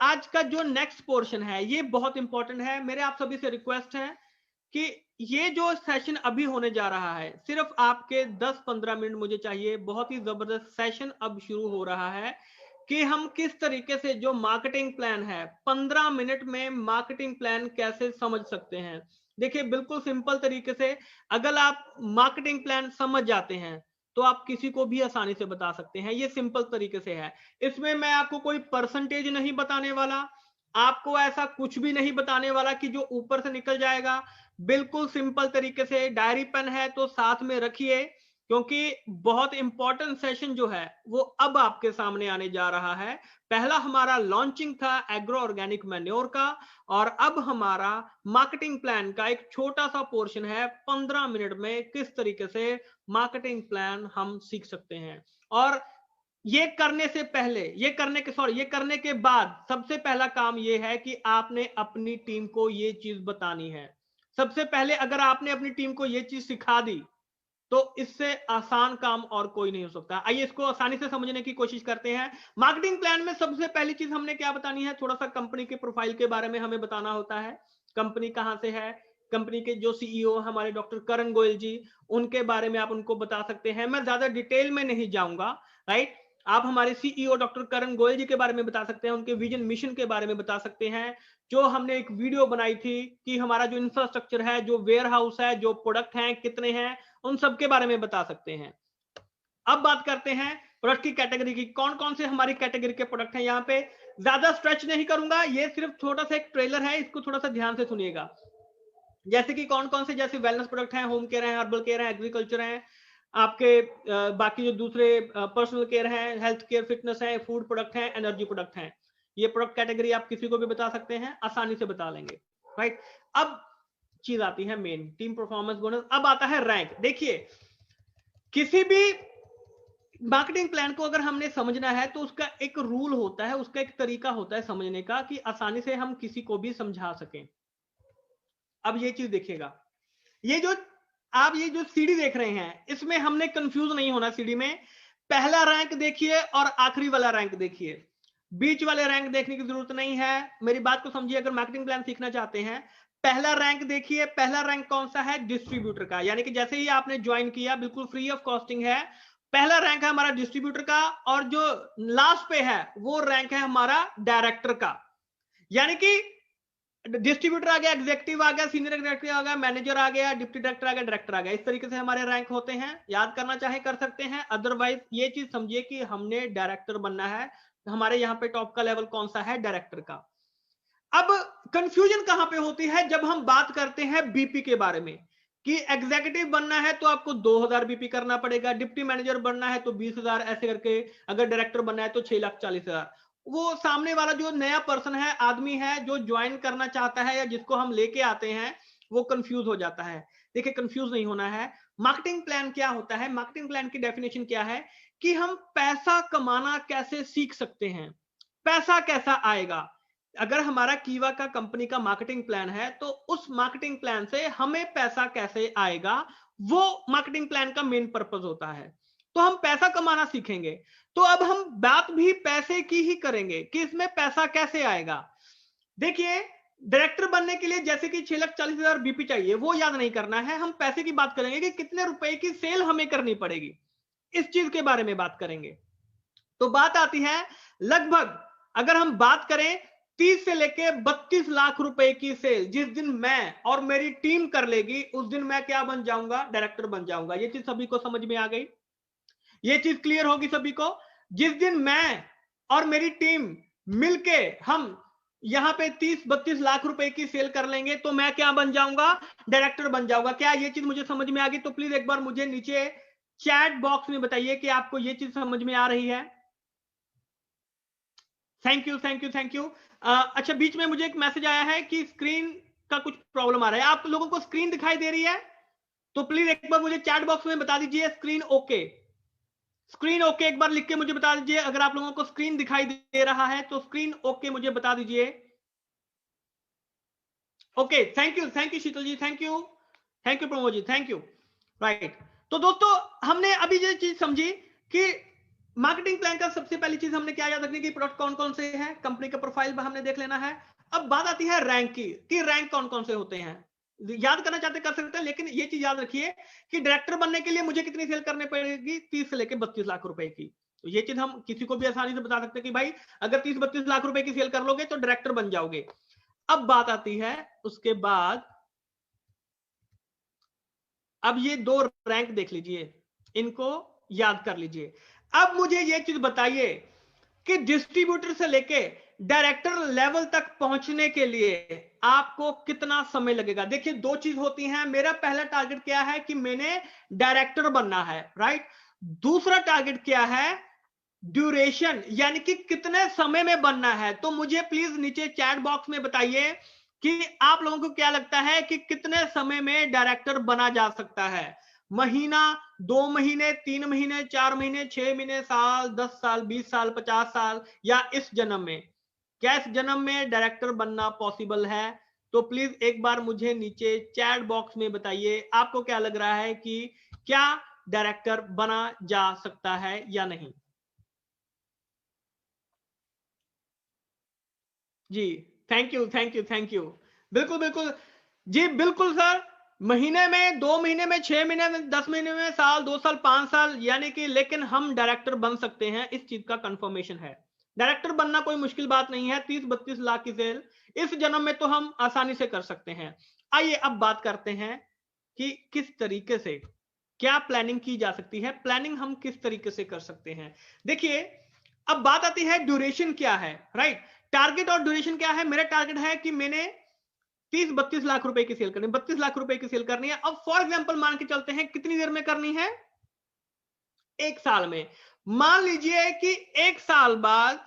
आज का जो नेक्स्ट पोर्शन है ये बहुत इंपॉर्टेंट है। मेरे आप सभी से रिक्वेस्ट है कि ये जो सेशन अभी होने जा रहा है सिर्फ आपके 10-15 मिनट मुझे चाहिए। बहुत ही जबरदस्त सेशन अब शुरू हो रहा है कि हम किस तरीके से जो मार्केटिंग प्लान है 15 मिनट में मार्केटिंग प्लान कैसे समझ सकते हैं। देखिए बिल्कुल सिंपल तरीके से अगर आप मार्केटिंग प्लान समझ जाते हैं तो आप किसी को भी आसानी से बता सकते हैं। ये सिंपल तरीके से है। इसमें मैं आपको कोई परसेंटेज नहीं बताने वाला, आपको ऐसा कुछ भी नहीं बताने वाला कि जो ऊपर से निकल जाएगा। बिल्कुल सिंपल तरीके से डायरी पेन है तो साथ में रखिए, क्योंकि बहुत इंपॉर्टेंट सेशन जो है वो अब आपके सामने आने जा रहा है। पहला हमारा लॉन्चिंग था एग्रो ऑर्गेनिक मैन्योर का, और अब हमारा मार्केटिंग प्लान का एक छोटा सा पोर्शन है 15 मिनट में किस तरीके से मार्केटिंग प्लान हम सीख सकते हैं। और ये करने से पहले, ये करने के बाद सबसे पहला काम ये है कि आपने अपनी टीम को ये चीज बतानी है। सबसे पहले अगर आपने अपनी टीम को ये चीज सिखा दी तो इससे आसान काम और कोई नहीं हो सकता। आइए इसको आसानी से समझने की कोशिश करते हैं। मार्केटिंग प्लान में सबसे पहली चीज हमने क्या बतानी है, थोड़ा सा कंपनी के प्रोफाइल के बारे में हमें बताना होता है। कंपनी कहां से है, कंपनी के जो सीईओ हमारे डॉक्टर करण गोयल जी, उनके बारे में आप उनको बता सकते हैं। मैं ज्यादा डिटेल में नहीं जाऊंगा, राइट। आप हमारे सीईओ डॉक्टर करण गोयल जी के बारे में बता सकते हैं, उनके विजन मिशन के बारे में बता सकते हैं। जो हमने एक वीडियो बनाई थी कि हमारा जो इंफ्रास्ट्रक्चर है, जो वेयर हाउस है, जो प्रोडक्ट हैं कितने हैं, उन सब के बारे में बता सकते हैं। अब बात करते हैं प्रोडक्ट की कैटेगरी की। कौन कौन से हमारी कैटेगरी के प्रोडक्ट हैं। यहाँ पे ज्यादा स्ट्रेच नहीं करूंगा, ये सिर्फ छोटा सा एक ट्रेलर है, इसको थोड़ा सा ध्यान से सुनिएगा। जैसे कि कौन कौन से, जैसे वेलनेस प्रोडक्ट हैं, होम केयर है, हर्बल केयर है, एग्रीकल्चर है, आपके बाकी जो दूसरे पर्सनल केयर है, हेल्थ केयर, फिटनेस है, फूड प्रोडक्ट है, एनर्जी प्रोडक्ट है। ये प्रोडक्ट कैटेगरी आप किसी को भी बता सकते हैं, आसानी से बता लेंगे, राइट। अब चीज आती है मेन टीम परफॉर्मेंस बोनस। अब आता है रैंक। देखिए किसी भी मार्केटिंग प्लान को अगर हमने समझना है तो उसका एक रूल होता है, उसका एक तरीका होता है समझने का कि आसानी से हम किसी को भी समझा सकें। अब ये चीज देखिएगा, ये जो आप ये जो सीडी देख रहे हैं इसमें हमने कंफ्यूज नहीं होना। सीडी में पहला रैंक देखिए और आखिरी वाला रैंक देखिए, बीच वाले रैंक देखने की जरूरत नहीं है। मेरी बात को समझिए, अगर मार्केटिंग प्लान सीखना चाहते हैं पहला रैंक देखिए। पहला रैंक कौन सा है, डिस्ट्रीब्यूटर का, यानी कि जैसे ही आपने ज्वाइन किया बिल्कुल फ्री ऑफ कॉस्टिंग है। पहला रैंक है हमारा डिस्ट्रीब्यूटर का, और जो लास्ट पे है वो रैंक है हमारा डायरेक्टर का। यानी कि डिस्ट्रीब्यूटर आ गया, एग्जीक्यूटिव आ गया, सीनियर एग्जीक्यूटिव आ गया, मैनेजर आ गया, डिप्टी डायरेक्टर आ गया, डायरेक्टर आ गया। इस तरीके से हमारे रैंक होते हैं। याद करना चाहे कर सकते हैं, अदरवाइज ये चीज समझिए कि हमने डायरेक्टर बनना है। हमारे यहाँ पे टॉप का लेवल कौन सा है, डायरेक्टर का। अब कंफ्यूजन कहां पे होती है, जब हम बात करते हैं बीपी के बारे में कि एग्जीक्यूटिव बनना है तो आपको 2000 बीपी करना पड़ेगा, डिप्टी मैनेजर बनना है तो 20,000, ऐसे करके अगर डायरेक्टर बनना है तो 6,40,000। वो सामने वाला जो नया पर्सन है, आदमी है, जो ज्वाइन करना चाहता है या जिसको हम लेके आते हैं, वो कंफ्यूज हो जाता है। देखिए कंफ्यूज नहीं होना है। मार्केटिंग प्लान क्या होता है, मार्केटिंग प्लान की डेफिनेशन क्या है कि हम पैसा कमाना कैसे सीख सकते हैं। पैसा कैसा आएगा, अगर हमारा कीवा का कंपनी का मार्केटिंग प्लान है तो उस मार्केटिंग प्लान से हमें पैसा कैसे आएगा, वो मार्केटिंग प्लान का मेन पर्पस होता है। तो हम पैसा कमाना सीखेंगे। तो अब हम बात भी पैसे की ही करेंगे कि इसमें पैसा कैसे आएगा। देखिए डायरेक्टर बनने के लिए जैसे कि 6,40,000 बीपी चाहिए, वो याद नहीं करना है। हम पैसे की बात करेंगे कि कितने रुपए की सेल हमें करनी पड़ेगी, इस चीज के बारे में बात करेंगे। तो बात आती है लगभग, अगर हम बात करें 30 से लेके 32 लाख रुपए की सेल जिस दिन मैं और मेरी टीम कर लेगी, उस दिन मैं क्या बन जाऊंगा, डायरेक्टर बन जाऊंगा। ये चीज सभी को समझ में आ गई, ये चीज क्लियर होगी सभी को। जिस दिन मैं और मेरी टीम मिलके हम यहां पे 30-32 लाख रुपए की सेल कर लेंगे तो मैं क्या बन जाऊंगा, डायरेक्टर बन जाऊंगा। क्या ये चीज मुझे समझ में आ गई? तो प्लीज एक बार मुझे नीचे चैट बॉक्स में बताइए कि आपको ये चीज समझ में आ रही है। Thank you thank you thank you. अच्छा, बीच में मुझे एक मैसेज आया है कि स्क्रीन का कुछ प्रॉब्लम आ रहा है। आप लोगों को स्क्रीन दिखाई दे रही है? तो प्लीज एक बार मुझे चैट बॉक्स में बता दीजिए स्क्रीन ओके। स्क्रीन ओके एक बार लिख के मुझे बता दीजिए। अगर आप लोगों को स्क्रीन दिखाई दे रहा है तो स्क्रीन ओके मुझे बता दीजिए। Okay, thank you Sheetal ji, thank you Pramod ji, thank you. Right. तो दोस्तों हमने अभी ये चीज समझी कि मार्केटिंग प्लान का सबसे पहली चीज हमने क्या याद रखनी कि प्रोडक्ट कौन कौन से हैं, कंपनी का प्रोफाइल हमने देख लेना है। अब बात आती है रैंक की, कि रैंक कौन कौन से होते हैं। याद करना चाहते कर सकते हैं, लेकिन ये चीज याद रखिए कि डायरेक्टर बनने के लिए मुझे कितनी सेल करनी पड़ेगी, 30 से लेकर 32 लाख रुपए की। तो ये चीज हम किसी को भी आसानी से बता सकते हैं कि भाई अगर 30-32 लाख रुपए की सेल कर लोगे तो डायरेक्टर बन जाओगे। अब बात आती है उसके बाद, अब ये दो रैंक देख लीजिए, इनको याद कर लीजिए। अब मुझे ये चीज बताइए कि डिस्ट्रीब्यूटर से लेके डायरेक्टर लेवल तक पहुंचने के लिए आपको कितना समय लगेगा। देखिए दो चीज होती हैं, मेरा पहला टारगेट क्या है कि मैंने डायरेक्टर बनना है, राइट। दूसरा टारगेट क्या है, ड्यूरेशन, यानी कि कितने समय में बनना है। तो मुझे प्लीज नीचे चैट बॉक्स में बताइए कि आप लोगों को क्या लगता है कि कितने समय में डायरेक्टर बना जा सकता है। महीना, 2 महीने, 3 महीने, 4 महीने, 6 महीने, साल, 10 साल, 20 साल, 50 साल, या इस जन्म में। क्या इस जन्म में डायरेक्टर बनना पॉसिबल है? तो प्लीज एक बार मुझे नीचे चैट बॉक्स में बताइए आपको क्या लग रहा है कि क्या डायरेक्टर बना जा सकता है या नहीं। जी, thank you, thank you, thank you. बिल्कुल बिल्कुल जी, बिल्कुल सर। महीने में, 2 महीने में, 6 महीने में, 10 महीने में, साल, 2 साल, 5 साल, यानी कि, लेकिन हम डायरेक्टर बन सकते हैं, इस चीज का कंफर्मेशन है। डायरेक्टर बनना कोई मुश्किल बात नहीं है। 30-32 लाख की सेल इस जन्म में तो हम आसानी से कर सकते हैं। आइए अब बात करते हैं कि किस तरीके से, क्या प्लानिंग की जा सकती है, प्लानिंग हम किस तरीके से कर सकते हैं। देखिए अब बात आती है ड्यूरेशन क्या है, राइट। टारगेट और ड्यूरेशन क्या है। मेरा टारगेट है कि मैंने 30-32 लाख रुपए की सेल करनी, 32 लाख रुपए की सेल करनी है। अब फॉर एग्जांपल मान के चलते हैं कितनी देर में करनी है, 1 साल में। मान लीजिए कि 1 साल बाद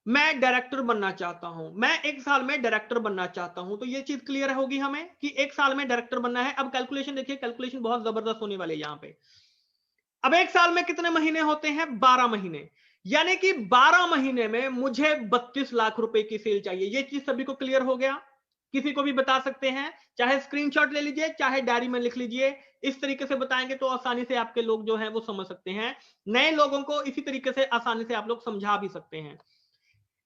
मैं डायरेक्टर बनना चाहता हूं, मैं 1 साल में डायरेक्टर बनना चाहता हूं। तो ये चीज क्लियर होगी हमें कि 1 साल में डायरेक्टर बनना है। अब कैलकुलेशन देखिए, कैलकुलेशन बहुत जबरदस्त होने वाली है यहां पे। अब 1 साल में कितने महीने होते हैं, 12 महीने, यानी कि 12 महीने में मुझे 32 लाख रुपए की सेल चाहिए। ये चीज सभी को क्लियर हो गया? किसी को भी बता सकते हैं, चाहे स्क्रीनशॉट ले लीजिए, चाहे डायरी में लिख लीजिए। इस तरीके से बताएंगे तो आसानी से आपके लोग जो हैं वो समझ सकते हैं। नए लोगों को इसी तरीके से आसानी से आप लोग समझा भी सकते हैं।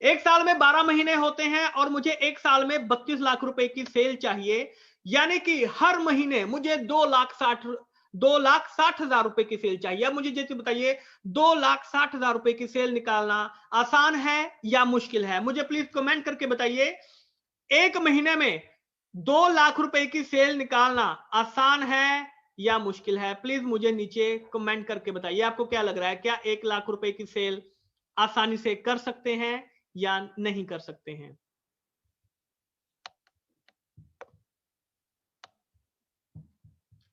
1 साल में 12 महीने होते हैं और मुझे 1 साल में 32 लाख रुपए की सेल चाहिए, यानी कि हर महीने मुझे 2,60,000 रुपए की सेल चाहिए। अब मुझे जैसे बताइए 2,60,000 रुपए की सेल निकालना आसान है या मुश्किल है, मुझे प्लीज कमेंट करके बताइए। एक महीने में 2 लाख रुपए की सेल निकालना आसान है या मुश्किल है? प्लीज मुझे नीचे कमेंट करके बताइए आपको क्या लग रहा है, क्या 1 लाख रुपए की सेल आसानी से कर सकते हैं या नहीं कर सकते हैं।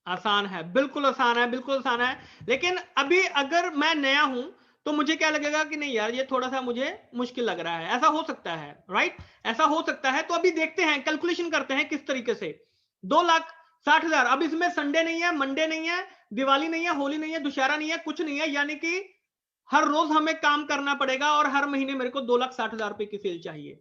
आसान है, बिल्कुल आसान है, बिल्कुल आसान है। लेकिन अभी अगर मैं नया हूं तो मुझे क्या लगेगा कि नहीं यार ये थोड़ा सा मुझे मुश्किल लग रहा है। ऐसा हो सकता है, राइट, ऐसा हो सकता है। तो अभी देखते हैं, कैलकुलेशन करते हैं किस तरीके से। 2,60,000, अब इसमें संडे नहीं है, मंडे नहीं है, दिवाली नहीं है, होली नहीं है, दुशहरा नहीं है, कुछ नहीं है, यानी कि हर रोज हमें काम करना पड़ेगा और हर महीने मेरे को 2,60,000 रुपए की सेल चाहिए।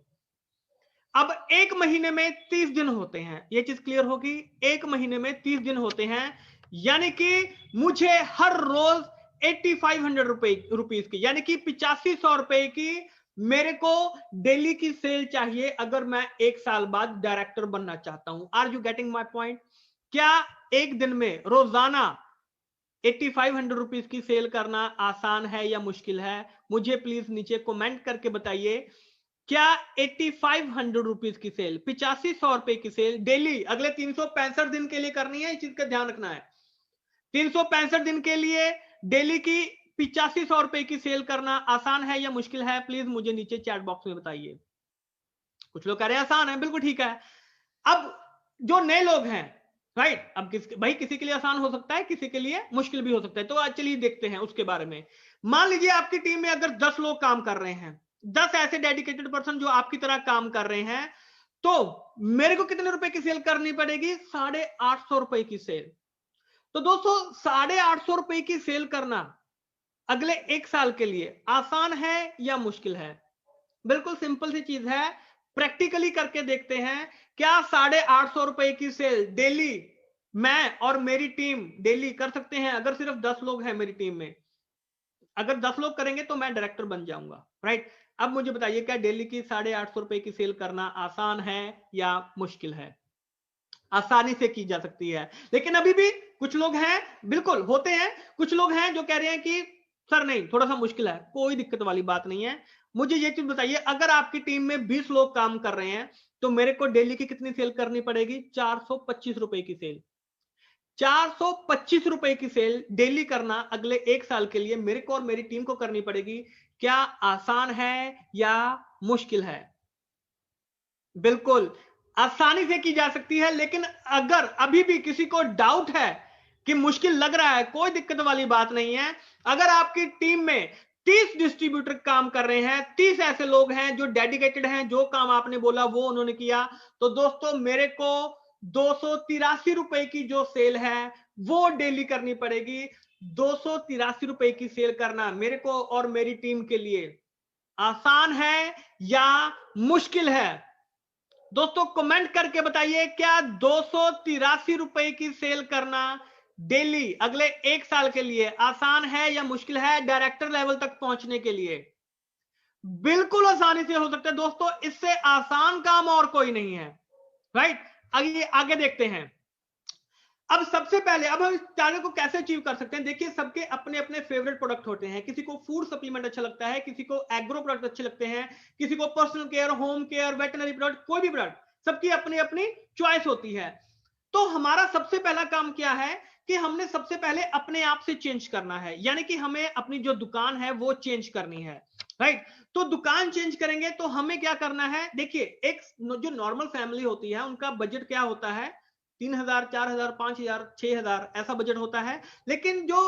अब एक महीने में 30 दिन होते हैं, ये चीज क्लियर होगी। एक महीने में 30 दिन होते हैं, यानी कि मुझे हर रोज 8,500 रुपीज की, यानी कि 8500 रुपए की मेरे को डेली की सेल चाहिए अगर मैं 1 साल बाद डायरेक्टर बनना चाहता हूं। Are you getting my point? क्या एक दिन में रोजाना 8,500 रुपीज की सेल करना आसान है या मुश्किल है? मुझे प्लीज नीचे कमेंट करके बताइए। क्या 8,500 रुपीज की सेल, 8500 रुपए की सेल डेली अगले 365 दिन के लिए करनी है? इस चीज का ध्यान रखना है। 365 दिन के लिए डेली की 8500 रुपए की सेल करना आसान है या मुश्किल है? प्लीज मुझे नीचे चैट बॉक्स में बताइए। कुछ लोग कह रहे हैं आसान है, बिल्कुल ठीक है। अब जो नए लोग हैं, राइट, अब भाई किसी के लिए आसान हो सकता है, किसी के लिए मुश्किल भी हो सकता है। तो आज चलिए देखते हैं उसके बारे में। मान लीजिए आपकी टीम में अगर 10 लोग काम कर रहे हैं, 10 ऐसे डेडिकेटेड पर्सन जो आपकी तरह काम कर रहे हैं, तो मेरे को कितने रुपए की सेल करनी पड़ेगी? 850 रुपए की सेल। तो दोस्तों 850 रुपए की सेल करना अगले 1 साल के लिए आसान है या मुश्किल है? बिल्कुल सिंपल सी चीज है, प्रैक्टिकली करके देखते हैं। क्या 850 रुपए की सेल डेली मैं और मेरी टीम डेली कर सकते हैं? अगर सिर्फ 10 लोग हैं मेरी टीम में, अगर 10 लोग करेंगे तो मैं डायरेक्टर बन जाऊंगा, राइट। अब मुझे बताइए, क्या डेली की 850 रुपए की सेल करना आसान है या मुश्किल है? आसानी से की जा सकती है, लेकिन अभी भी कुछ लोग हैं, बिल्कुल होते हैं, कुछ लोग हैं जो कह रहे हैं कि सर नहीं, थोड़ा सा मुश्किल है। कोई दिक्कत वाली बात नहीं है। मुझे ये चीज बताइए, अगर आपकी टीम में 20 लोग काम कर रहे हैं तो मेरे को डेली की कितनी सेल करनी पड़ेगी? 425 रुपए की सेल। 425 रुपए की सेल डेली करना अगले 1 साल के लिए मेरे को और मेरी टीम को करनी पड़ेगी। क्या आसान है या मुश्किल है? बिल्कुल आसानी से की जा सकती है, लेकिन अगर अभी भी किसी को डाउट है कि मुश्किल लग रहा है, कोई दिक्कत वाली बात नहीं है। अगर आपकी टीम में 30 डिस्ट्रीब्यूटर काम कर रहे हैं, 30 ऐसे लोग हैं जो डेडिकेटेड हैं, जो काम आपने बोला वो उन्होंने किया, तो दोस्तों मेरे को 283 रुपए की जो सेल है वो डेली करनी पड़ेगी। 283 रुपए की सेल करना मेरे को और मेरी टीम के लिए आसान है या मुश्किल है? दोस्तों कमेंट करके बताइए, क्या 283 रुपए की सेल करना डेली अगले 1 साल के लिए आसान है या मुश्किल है डायरेक्टर लेवल तक पहुंचने के लिए? बिल्कुल आसानी से हो सकता है दोस्तों, इससे आसान काम और कोई नहीं है, राइट। आगे आगे देखते हैं। अब सबसे पहले, अब हम इस टारगेट को कैसे अचीव कर सकते हैं? देखिए, सबके अपने अपने फेवरेट प्रोडक्ट होते हैं। किसी को फूड सप्लीमेंट अच्छा लगता है, किसी को एग्रो प्रोडक्ट अच्छे लगते हैं, किसी को personal care, home care, veterinary product, कोई भी प्रोडक्ट, सबकी अपनी अपनी चॉइस होती है। तो हमारा सबसे पहला काम क्या है कि हमने सबसे पहले अपने आप से चेंज करना है, यानी कि हमें अपनी जो दुकान है वो चेंज करनी है, राइट। तो दुकान चेंज करेंगे तो हमें क्या करना है? देखिए, एक जो नॉर्मल फैमिली होती है उनका बजट क्या होता है? 3,000, 4,000, 5,000, 6,000 ऐसा बजट होता है। लेकिन जो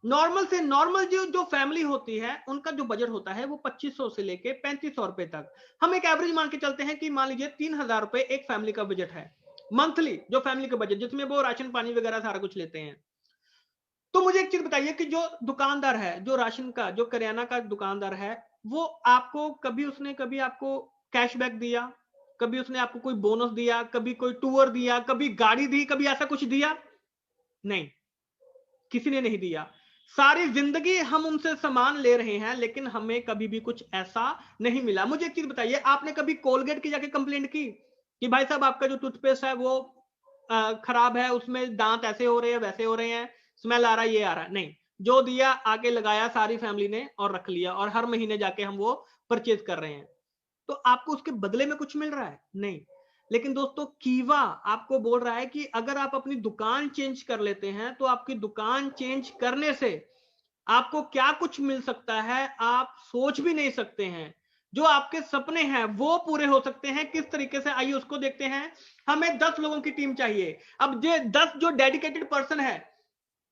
नॉर्मल से नॉर्मल जो फैमिली होती है उनका जो बजट होता है वो 2500 से लेके 3500 रुपए तक। हम एक एवरेज मान के चलते हैं कि मान लीजिए 3,000 रुपए एक फैमिली का बजट है, मंथली जो फैमिली का बजट, जिसमें वो राशन पानी वगैरह सारा कुछ लेते हैं। तो मुझे एक चीज बताइए कि जो दुकानदार है, जो राशन का, जो करियाना का दुकानदार है, वो आपको कभी उसने कभी आपको कैशबैक दिया? कभी उसने आपको कोई बोनस दिया? कभी कोई टूर दिया? कभी गाड़ी दी? कभी ऐसा कुछ दिया? नहीं, किसी ने नहीं दिया। सारी जिंदगी हम उनसे सामान ले रहे हैं, लेकिन हमें कभी भी कुछ ऐसा नहीं मिला। मुझे एक चीज बताइए, आपने कभी कोलगेट की जाके कंप्लेंट की कि भाई साहब आपका जो टूथपेस्ट है वो खराब है, उसमें दांत ऐसे हो रहे हैं, वैसे हो रहे हैं, स्मेल आ रहा है, ये आ रहा है? नहीं, जो दिया आके लगाया सारी फैमिली ने और रख लिया, और हर महीने जाके हम वो परचेज कर रहे हैं। तो आपको उसके बदले में कुछ मिल रहा है? नहीं। लेकिन दोस्तों, कीवा आपको बोल रहा है कि अगर आप अपनी दुकान चेंज कर लेते हैं तो आपकी दुकान चेंज करने से आपको क्या कुछ मिल सकता है, आप सोच भी नहीं सकते हैं। जो आपके सपने हैं वो पूरे हो सकते हैं। किस तरीके से, आइए उसको देखते हैं। हमें 10 लोगों की टीम चाहिए। अब ये 10 जो डेडिकेटेड पर्सन है,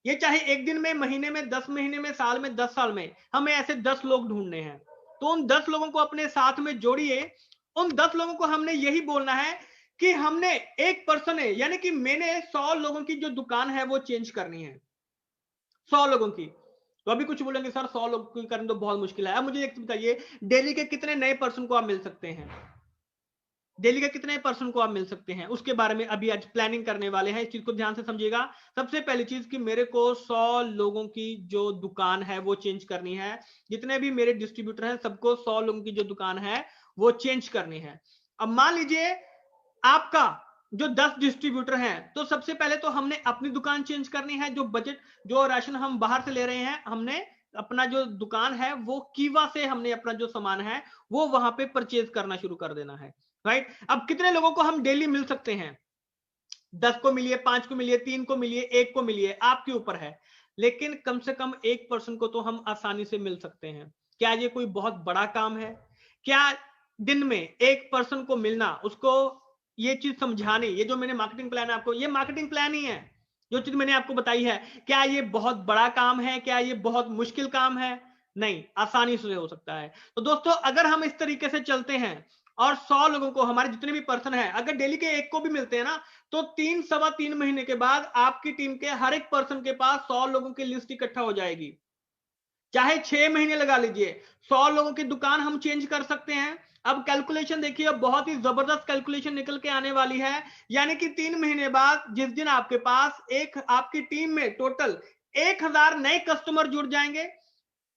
ये चाहे एक दिन में, महीने में, 10 महीने में, साल में, 10 साल में, हमें ऐसे 10 लोग ढूंढने हैं। तो उन 10 लोगों को अपने साथ में जोड़िए। उन 10 लोगों को हमने यही बोलना है कि हमने एक पर्सन है, यानी कि मैंने 100 लोगों की जो दुकान है वो चेंज करनी है। 100 लोगों की। तो अभी कुछ बोलेंगे सर 100 लोग की करनी तो बहुत मुश्किल है। अब मुझे एक बताइए, डेली के कितने नए पर्सन को आप मिल सकते हैं? डेली के कितने पर्सन को आप मिल सकते हैं, उसके बारे में अभी आज प्लानिंग करने वाले हैं। इस चीज को ध्यान से समझिएगा। सबसे पहली चीज कि मेरे को 100 लोगों की जो दुकान है वो चेंज करनी है। जितने भी मेरे डिस्ट्रीब्यूटर हैं सबको 100 लोगों की जो दुकान है वो चेंज करनी है। अब मान लीजिए आपका जो 10 डिस्ट्रीब्यूटर हैं, तो सबसे पहले तो हमने अपनी दुकान चेंज करनी है। जो बजट, जो राशन हम बाहर से ले रहे हैं, हमने अपना जो दुकान है वो कीवा से हमने अपना जो सामान है वो वहां पे परचेज करना शुरू कर देना है, राइट। अब कितने लोगों को हम डेली मिल सकते हैं? 10 को मिलिए, 5 को मिलिए, 3 को मिलिए, 1 को मिलिए, आपके ऊपर है। लेकिन कम से कम एक पर्सन को तो हम आसानी से मिल सकते हैं। क्या ये कोई बहुत बड़ा काम है? क्या दिन में एक पर्सन को मिलना, उसको ये चीज समझानी, ये जो मैंने मार्केटिंग प्लान है आपको, ये मार्केटिंग प्लान ही है। जो चीज मैंने आपको बताई है, क्या ये बहुत बड़ा काम है? क्या ये बहुत मुश्किल काम है? नहीं, आसानी से हो सकता है। तो दोस्तों, अगर हम इस तरीके से चलते हैं और 100 लोगों को, हमारे जितने भी पर्सन हैं, अगर डेली के एक को भी मिलते हैं ना, तो 3 महीने के बाद आपकी टीम के हर एक पर्सन के पास 100 लोगों की लिस्ट इकट्ठा हो जाएगी। चाहे 6 महीने लगा लीजिए, 100 लोगों की दुकान हम चेंज कर सकते हैं। अब कैलकुलेशन देखिए, अब बहुत ही जबरदस्त कैलकुलेशन निकल के आने वाली है। यानी कि 3 महीने बाद जिस दिन आपके पास एक, आपकी टीम में टोटल 1,000 नए कस्टमर जुड़ जाएंगे,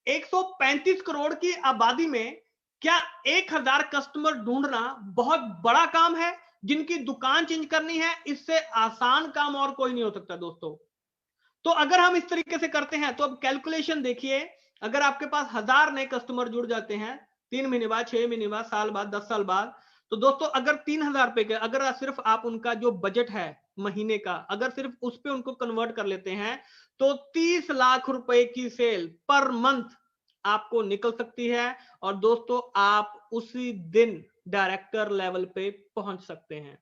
135 करोड़ की आबादी में क्या 1000 कस्टमर ढूंढना बहुत बड़ा काम है? जिनकी दुकान चेंज करनी है, इससे आसान काम और कोई नहीं हो सकता दोस्तों। तो अगर हम इस तरीके से करते हैं तो अब कैलकुलेशन देखिए, अगर आपके पास 1000 नए कस्टमर जुड़ जाते हैं 3 महीने बाद, 6 महीने बाद, साल बाद, 10 साल बाद, तो दोस्तों अगर 3000 रुपए के, अगर सिर्फ आप उनका जो बजट है महीने का, अगर सिर्फ उस पे उनको कन्वर्ट कर लेते हैं तो 30 लाख रुपए की सेल पर मंथ आपको निकल सकती है। और दोस्तों आप उसी दिन डायरेक्टर लेवल पे पहुंच सकते हैं।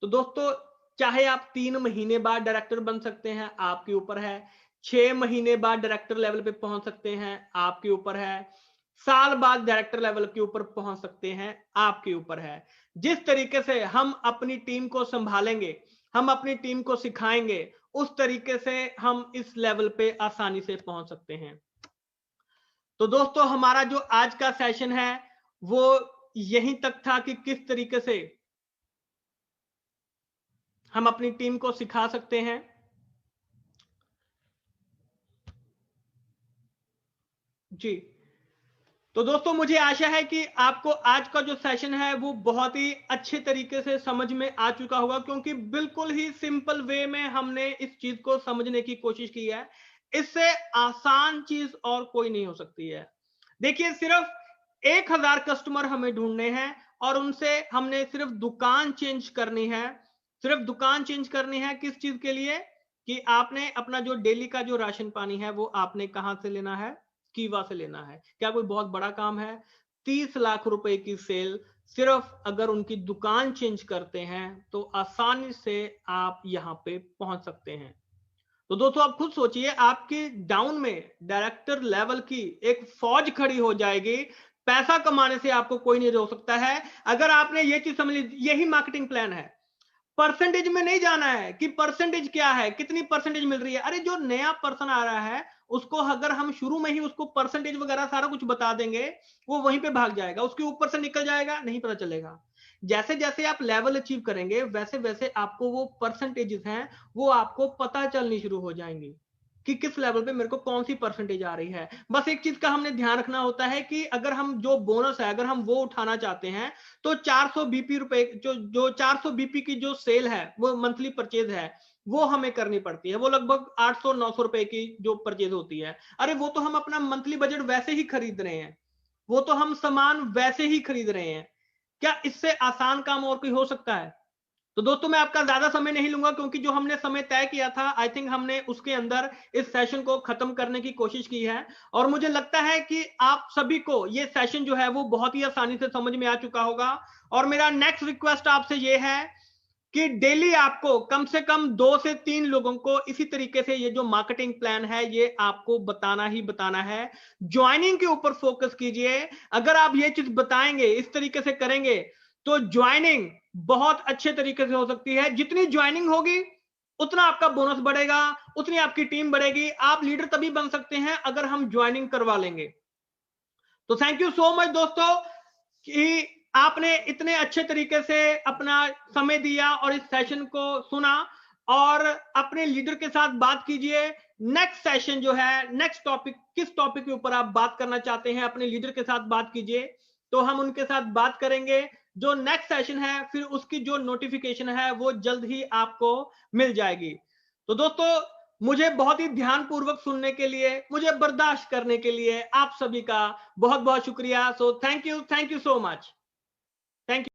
तो दोस्तों चाहे आप 3 महीने बाद डायरेक्टर बन सकते हैं, आपके ऊपर है। 6 महीने बाद डायरेक्टर लेवल पे पहुंच सकते हैं, आपके ऊपर है। साल बाद डायरेक्टर लेवल के ऊपर पहुंच सकते हैं, आपके ऊपर है। जिस तरीके से हम अपनी टीम को संभालेंगे, हम अपनी टीम को सिखाएंगे, उस तरीके से हम इस लेवल पे आसानी से पहुंच सकते हैं। तो दोस्तों हमारा जो आज का सेशन है वो यहीं तक था कि किस तरीके से हम अपनी टीम को सिखा सकते हैं। जी, तो दोस्तों मुझे आशा है कि आपको आज का जो सेशन है वो बहुत ही अच्छे तरीके से समझ में आ चुका होगा, क्योंकि बिल्कुल ही सिंपल वे में हमने इस चीज को समझने की कोशिश की है। इससे आसान चीज और कोई नहीं हो सकती है। देखिए, सिर्फ 1000 कस्टमर हमें ढूंढने हैं और उनसे हमने सिर्फ दुकान चेंज करनी है। सिर्फ दुकान चेंज करनी है किस चीज के लिए? कि आपने अपना जो डेली का जो राशन पानी है वो आपने कहां से लेना है? कीवा से लेना है। क्या कोई बहुत बड़ा काम है? 30 लाख रुपए की सेल सिर्फ अगर उनकी दुकान चेंज करते हैं तो आसानी से आप यहां पे पहुंच सकते हैं। तो दोस्तों आप खुद सोचिए, आपके डाउन में डायरेक्टर लेवल की एक फौज खड़ी हो जाएगी। पैसा कमाने से आपको कोई नहीं रोक सकता है। अगर आपने ये चीज समझ ली, यही मार्केटिंग प्लान है। परसेंटेज में नहीं जाना है कि परसेंटेज क्या है, कितनी परसेंटेज मिल रही है। अरे जो नया पर्सन आ रहा है उसको अगर हम शुरू में ही उसको परसेंटेज वगैरह सारा कुछ बता देंगे, वो वहीं पे भाग जाएगा, उसके ऊपर से निकल जाएगा, नहीं पता चलेगा। जैसे जैसे आप लेवल अचीव करेंगे वैसे वैसे आपको वो परसेंटेजेस हैं वो आपको पता चलनी शुरू हो जाएंगी कि किस लेवल पे मेरे को कौन सी परसेंटेज आ रही है। बस एक चीज का हमने ध्यान रखना होता है कि अगर हम जो बोनस है अगर हम वो उठाना चाहते हैं तो 400 बीपी रुपए जो 400 बीपी की जो सेल है वो मंथली परचेज है वो हमें करनी पड़ती है। वो लगभग 800-900 रुपए की जो परचेज होती है। अरे वो तो हम अपना मंथली बजट वैसे ही खरीद रहे हैं, वो तो हम सामान वैसे ही खरीद रहे हैं। क्या इससे आसान काम और कोई हो सकता है? तो दोस्तों मैं आपका ज्यादा समय नहीं लूंगा, क्योंकि जो हमने समय तय किया था आई थिंक हमने उसके अंदर इस सेशन को खत्म करने की कोशिश की है। और मुझे लगता है कि आप सभी को ये सेशन जो है वो बहुत ही आसानी से समझ में आ चुका होगा। और मेरा नेक्स्ट रिक्वेस्ट आपसे ये है कि डेली आपको कम से कम 2 से 3 लोगों को इसी तरीके से ये जो मार्केटिंग प्लान है ये आपको बताना ही बताना है। ज्वाइनिंग के ऊपर फोकस कीजिए। अगर आप ये चीज बताएंगे, इस तरीके से करेंगे, तो ज्वाइनिंग बहुत अच्छे तरीके से हो सकती है। जितनी ज्वाइनिंग होगी उतना आपका बोनस बढ़ेगा, उतनी आपकी टीम बढ़ेगी। आप लीडर तभी बन सकते हैं अगर हम ज्वाइनिंग करवा लेंगे। तो थैंक यू सो मच दोस्तों कि आपने इतने अच्छे तरीके से अपना समय दिया और इस सेशन को सुना। और अपने लीडर के साथ बात कीजिए। नेक्स्ट सेशन जो है, नेक्स्ट टॉपिक, किस टॉपिक के ऊपर आप बात करना चाहते हैं अपने लीडर के साथ बात कीजिए, तो हम उनके साथ बात करेंगे। जो नेक्स्ट सेशन है फिर उसकी जो नोटिफिकेशन है वो जल्द ही आपको मिल जाएगी। तो दोस्तों मुझे बहुत ही ध्यानपूर्वक सुनने के लिए, मुझे बर्दाश्त करने के लिए आप सभी का बहुत बहुत शुक्रिया। So thank you so much. Thank you.